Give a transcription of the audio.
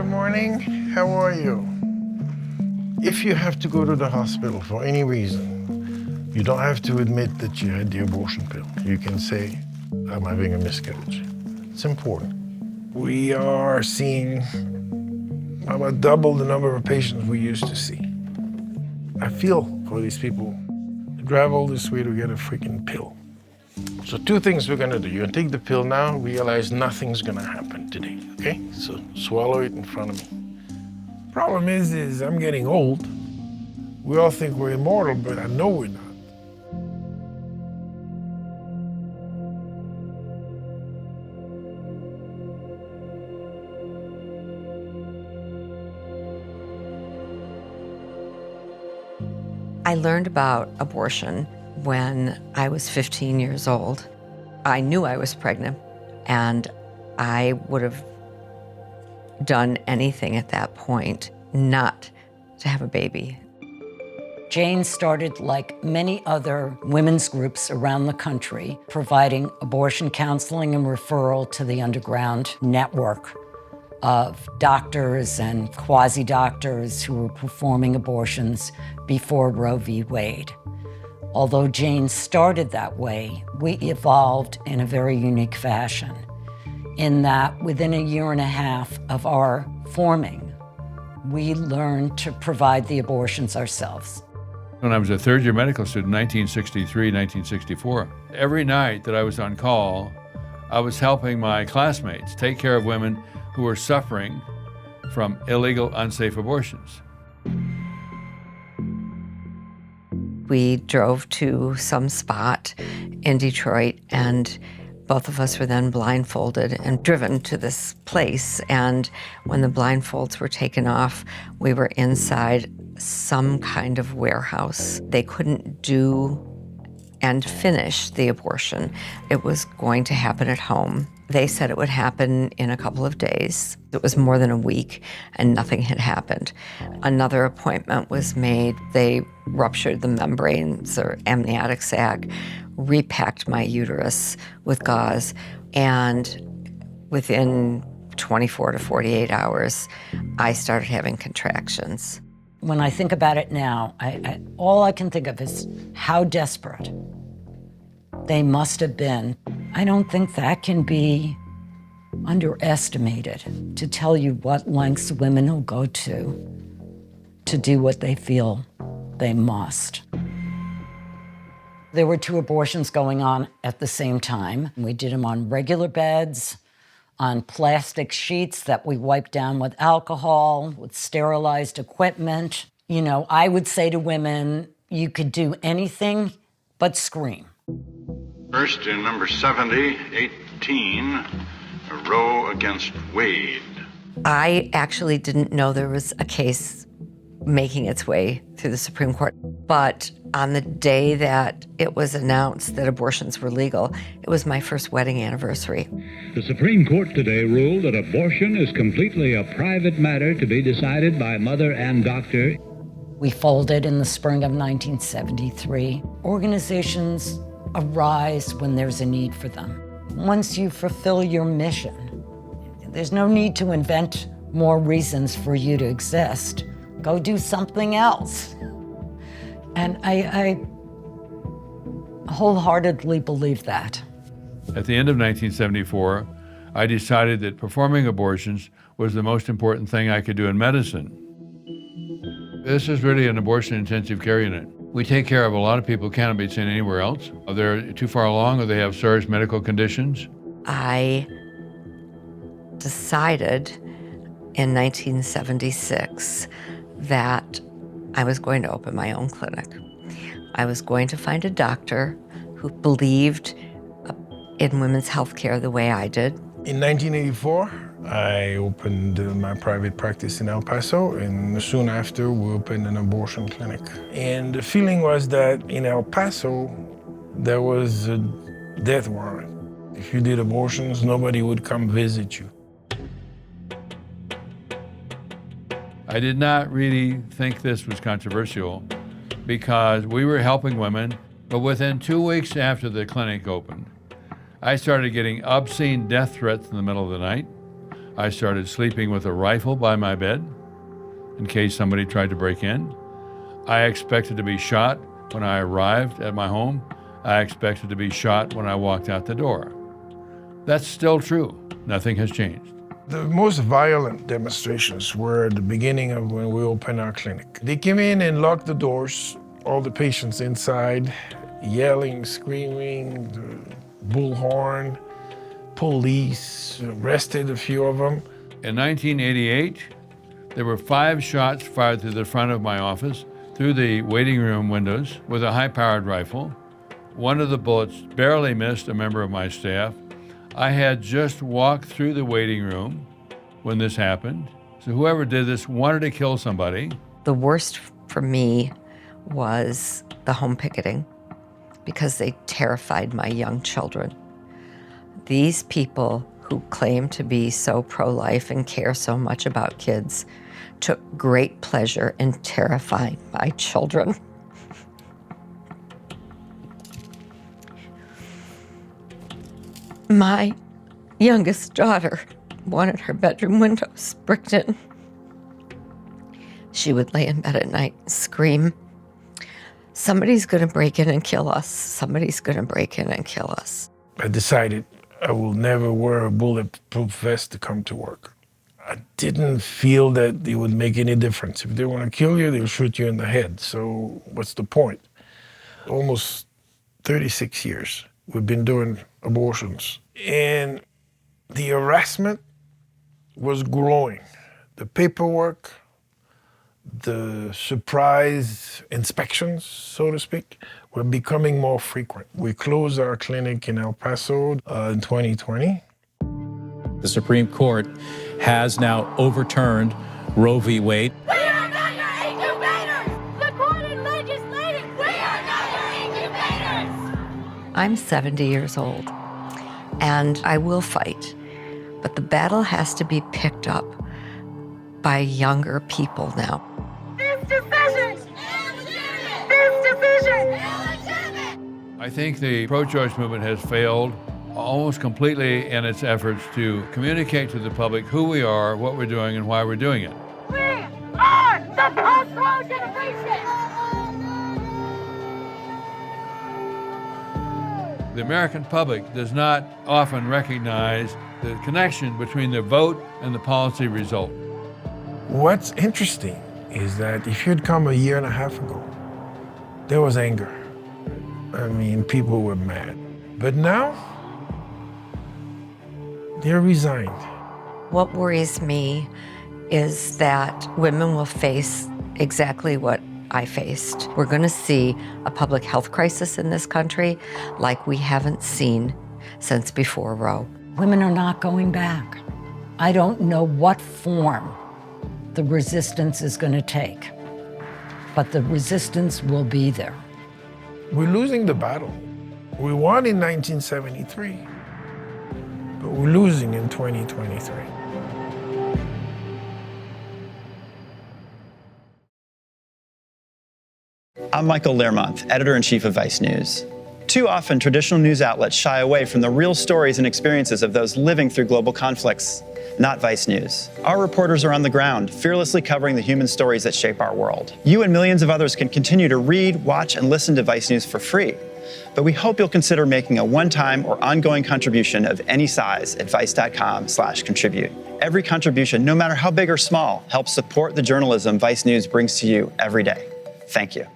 Good morning. How are you? If you have to go to the hospital for any reason, you don't have to admit that you had the abortion pill. You can say, I'm having a miscarriage. It's important. We are seeing about double the number of patients we used to see. I feel for these people to drive all this way to get a freaking pill. So two things we're gonna do. You're gonna take the pill now, realize nothing's gonna happen today, okay? So swallow it in front of me. Problem is I'm getting old. We all think we're immortal, but I know we're not. I learned about abortion when I was 15 years old. I knew I was pregnant, and I would have done anything at that point not to have a baby. Jane started, like many other women's groups around the country, providing abortion counseling and referral to the underground network of doctors and quasi-doctors who were performing abortions before Roe v. Wade. Although Jane started that way, we evolved in a very unique fashion, in that within a year and a half of our forming, we learned to provide the abortions ourselves. When I was a third-year medical student, 1963, 1964, every night that I was on call, I was helping my classmates take care of women who were suffering from illegal, unsafe abortions. We drove to some spot in Detroit, and both of us were then blindfolded and driven to this place. And when the blindfolds were taken off, we were inside some kind of warehouse. They couldn't do and finish the abortion. It was going to happen at home. They said it would happen in a couple of days. It was more than a week, and nothing had happened. Another appointment was made. They ruptured the membranes or amniotic sac, repacked my uterus with gauze, and within 24 to 48 hours, I started having contractions. When I think about it now, all I can think of is how desperate they must have been. I don't think that can be underestimated, to tell you what lengths women will go to do what they feel they must. There were 2 abortions going on at the same time. We did them on regular beds, on plastic sheets that we wiped down with alcohol, with sterilized equipment. You know, I would say to women, you could do anything but scream. First, in number 7018, Roe against Wade. I actually didn't know there was a case making its way through the Supreme Court. But on the day that it was announced that abortions were legal, it was my first wedding anniversary. The Supreme Court today ruled that abortion is completely a private matter to be decided by mother and doctor. We folded in the spring of 1973. Organizations arise when there's a need for them. Once you fulfill your mission, there's no need to invent more reasons for you to exist. Go do something else. And I wholeheartedly believe that. At the end of 1974, I decided that performing abortions was the most important thing I could do in medicine. This is really an abortion intensive care unit. We take care of a lot of people who cannot be seen anywhere else. They're too far along or they have serious medical conditions. I decided in 1976 that I was going to open my own clinic. I was going to find a doctor who believed in women's health care the way I did. In 1984, I opened my private practice in El Paso, and soon after, we opened an abortion clinic. And the feeling was that in El Paso, there was a death warrant. If you did abortions, nobody would come visit you. I did not really think this was controversial because we were helping women, but within 2 weeks after the clinic opened, I started getting obscene death threats in the middle of the night. I started sleeping with a rifle by my bed in case somebody tried to break in. I expected to be shot when I arrived at my home. I expected to be shot when I walked out the door. That's still true. Nothing has changed. The most violent demonstrations were at the beginning of when we opened our clinic. They came in and locked the doors, all the patients inside, yelling, screaming, the bullhorn, police, arrested a few of them. In 1988, there were 5 shots fired through the front of my office, through the waiting room windows with a high-powered rifle. One of the bullets barely missed a member of my staff. I had just walked through the waiting room when this happened. So whoever did this wanted to kill somebody. The worst for me was the home picketing because they terrified my young children. These people who claim to be so pro-life and care so much about kids took great pleasure in terrifying my children. My youngest daughter wanted her bedroom windows bricked in. She would lay in bed at night and scream, "Somebody's gonna break in and kill us. Somebody's gonna break in and kill us." I decided I will never wear a bulletproof vest to come to work. I didn't feel that it would make any difference. If they want to kill you, they'll shoot you in the head. So what's the point? Almost 36 years we've been doing abortions. And the harassment was growing. The paperwork, the surprise inspections, so to speak, were becoming more frequent. We closed our clinic in El Paso in 2020. The Supreme Court has now overturned Roe v. Wade. We are not your incubators! The court is legislating! We are not your incubators! I'm 70 years old, and I will fight, but the battle has to be picked up by younger people now. This decision! This decision! I think the pro-choice movement has failed almost completely in its efforts to communicate to the public who we are, what we're doing, and why we're doing it. We are the post-Roe generation! The American public does not often recognize the connection between the vote and the policy result. What's interesting is that if you'd come a year and a half ago, there was anger. I mean, people were mad. But now, they're resigned. What worries me is that women will face exactly what I faced. We're going to see a public health crisis in this country like we haven't seen since before Roe. Women are not going back. I don't know what form the resistance is going to take, but the resistance will be there. We're losing the battle. We won in 1973, but we're losing in 2023. I'm Michael Learmonth, editor-in-chief of Vice News. Too often, traditional news outlets shy away from the real stories and experiences of those living through global conflicts. Not Vice News. Our reporters are on the ground, fearlessly covering the human stories that shape our world. You and millions of others can continue to read, watch, and listen to Vice News for free. But we hope you'll consider making a one-time or ongoing contribution of any size at vice.com/contribute. Every contribution, no matter how big or small, helps support the journalism Vice News brings to you every day. Thank you.